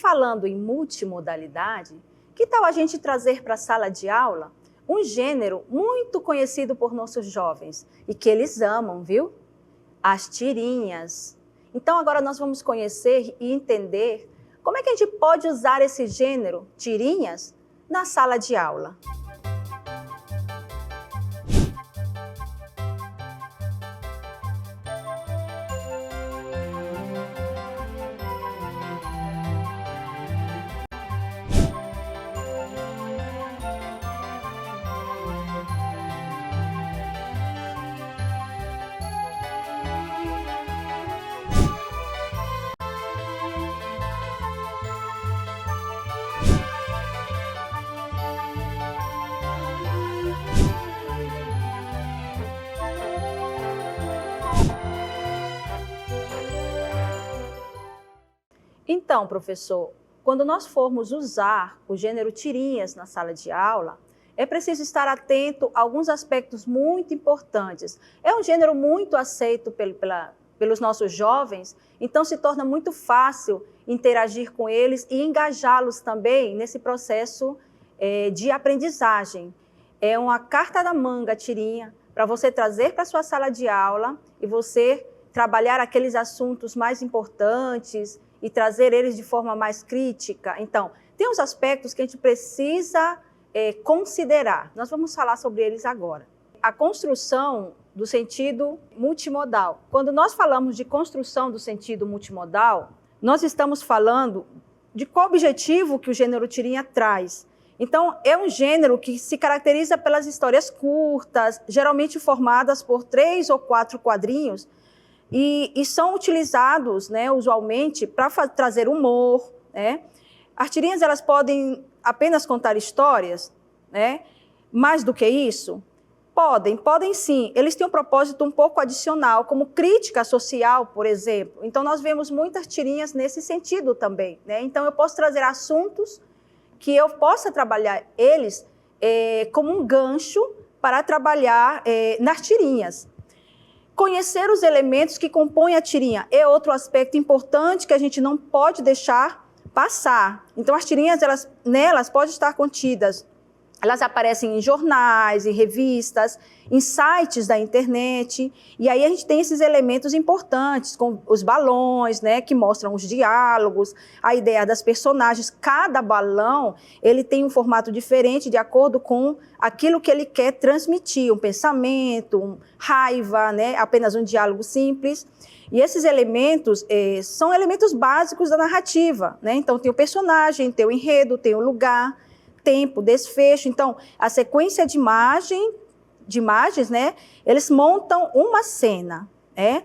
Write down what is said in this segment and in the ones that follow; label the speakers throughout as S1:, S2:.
S1: falando em multimodalidade, que tal a gente trazer para a sala de aula um gênero muito conhecido por nossos jovens e que eles amam, viu? As tirinhas. Então agora nós vamos conhecer e entender como é que a gente pode usar esse gênero, tirinhas, na sala de aula. Então, professor, quando nós formos usar o gênero tirinhas na sala de aula, é preciso estar atento a alguns aspectos muito importantes. É um gênero muito aceito pelos nossos jovens, então se torna muito fácil interagir com eles e engajá-los também nesse processo de aprendizagem. É uma carta na manga, tirinha, para você trazer para a sua sala de aula e você trabalhar aqueles assuntos mais importantes e trazer eles de forma mais crítica. Então, tem uns aspectos que a gente precisa considerar. Nós vamos falar sobre eles agora. A construção do sentido multimodal. Quando nós falamos de construção do sentido multimodal, nós estamos falando de qual objetivo que o gênero tirinha traz. Então, é um gênero que se caracteriza pelas histórias curtas, geralmente formadas por 3 ou 4 quadrinhos, e são utilizados, né, usualmente, para trazer humor, né? As tirinhas, elas podem apenas contar histórias, né? Mais do que isso? Podem sim. Eles têm um propósito um pouco adicional, como crítica social, por exemplo. Então, nós vemos muitas tirinhas nesse sentido também, né? Então, eu posso trazer assuntos que eu possa trabalhar eles como um gancho para trabalhar nas tirinhas. Conhecer os elementos que compõem a tirinha é outro aspecto importante que a gente não pode deixar passar. Então, as tirinhas, nelas podem estar contidas. Elas aparecem em jornais, em revistas, em sites da internet. E aí a gente tem esses elementos importantes, com os balões, né, que mostram os diálogos, a ideia das personagens. Cada balão, ele tem um formato diferente de acordo com aquilo que ele quer transmitir, um pensamento, raiva, né, apenas um diálogo simples. E esses elementos são elementos básicos da narrativa, né? Então tem o personagem, tem o enredo, tem o lugar, tempo, desfecho. Então, a sequência de imagens, né, eles montam uma cena, né?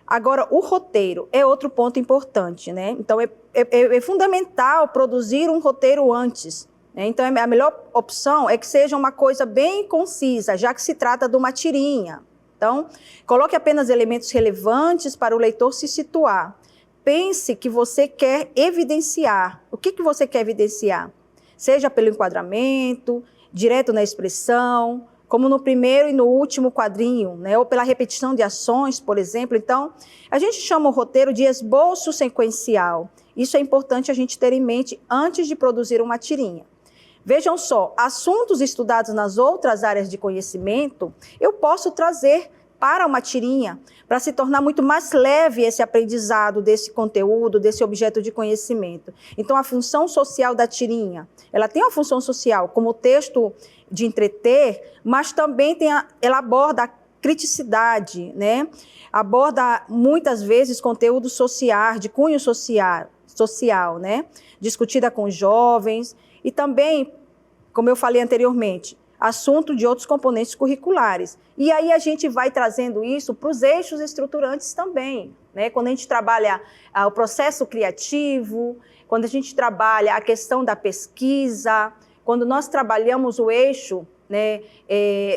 S1: Agora, o roteiro é outro ponto importante, né? Então, é fundamental produzir um roteiro antes, né? Então, a melhor opção é que seja uma coisa bem concisa, já que se trata de uma tirinha. Então, coloque apenas elementos relevantes para o leitor se situar. Pense que você quer evidenciar. O que você quer evidenciar? Seja pelo enquadramento, direto na expressão, como no primeiro e no último quadrinho, né? Ou pela repetição de ações, por exemplo. Então, a gente chama o roteiro de esboço sequencial. Isso é importante a gente ter em mente antes de produzir uma tirinha. Vejam só, assuntos estudados nas outras áreas de conhecimento, eu posso trazer para uma tirinha, para se tornar muito mais leve esse aprendizado desse conteúdo, desse objeto de conhecimento. Então, a função social da tirinha, ela tem uma função social como texto de entreter, mas também ela aborda a criticidade, né? Aborda muitas vezes conteúdos sociais, de cunho social, né? Discutida com jovens e também, como eu falei anteriormente, assunto de outros componentes curriculares. E aí a gente vai trazendo isso para os eixos estruturantes também, né? Quando a gente trabalha o processo criativo, quando a gente trabalha a questão da pesquisa, quando nós trabalhamos o eixo, né,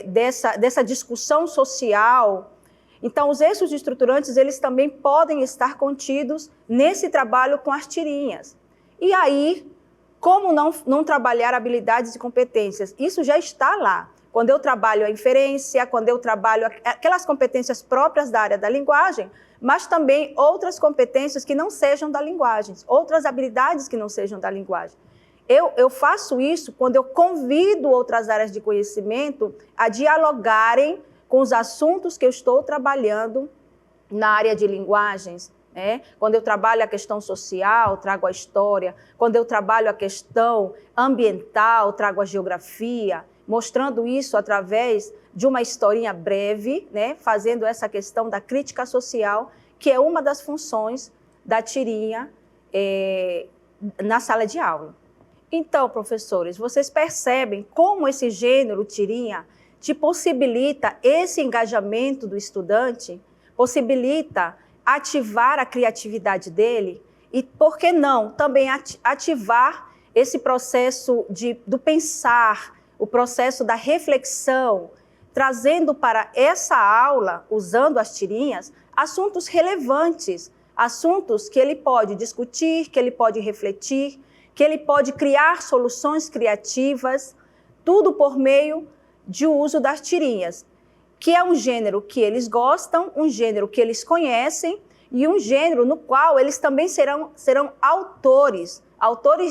S1: dessa discussão social. Então, os eixos estruturantes, eles também podem estar contidos nesse trabalho com as tirinhas. E aí, como não trabalhar habilidades e competências? Isso já está lá. quando eu trabalho a inferência, quando eu trabalho aquelas competências próprias da área da linguagem, mas também outras competências que não sejam da linguagem, outras habilidades que não sejam da linguagem. Eu faço isso quando eu convido outras áreas de conhecimento a dialogarem com os assuntos que eu estou trabalhando na área de linguagens, né? Quando eu trabalho a questão social, trago a história. Quando eu trabalho a questão ambiental, trago a geografia, mostrando isso através de uma historinha breve, né? Fazendo essa questão da crítica social, que é uma das funções da tirinha na sala de aula. Então, professores, vocês percebem como esse gênero tirinha te possibilita esse engajamento do estudante, possibilita ativar a criatividade dele e, por que não, também ativar esse processo do pensar, o processo da reflexão, trazendo para essa aula, usando as tirinhas, assuntos relevantes, assuntos que ele pode discutir, que ele pode refletir, que ele pode criar soluções criativas, tudo por meio de uso das tirinhas, que é um gênero que eles gostam, um gênero que eles conhecem e um gênero no qual eles também serão autores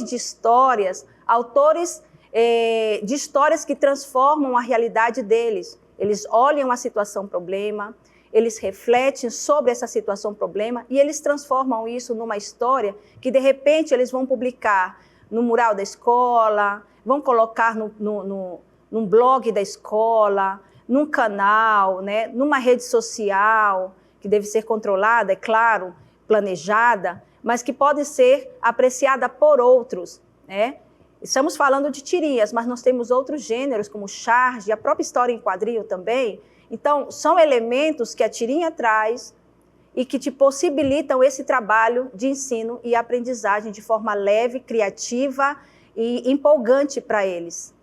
S1: de histórias, autores de histórias que transformam a realidade deles. Eles olham a situação-problema, eles refletem sobre essa situação-problema e eles transformam isso numa história que, de repente, eles vão publicar no mural da escola, vão colocar num blog da escola, num canal, né, numa rede social, que deve ser controlada, é claro, planejada, mas que pode ser apreciada por outros, né? Estamos falando de tirinhas, mas nós temos outros gêneros, como charge, a própria história em quadrinho também. Então, são elementos que a tirinha traz e que te possibilitam esse trabalho de ensino e aprendizagem de forma leve, criativa e empolgante para eles.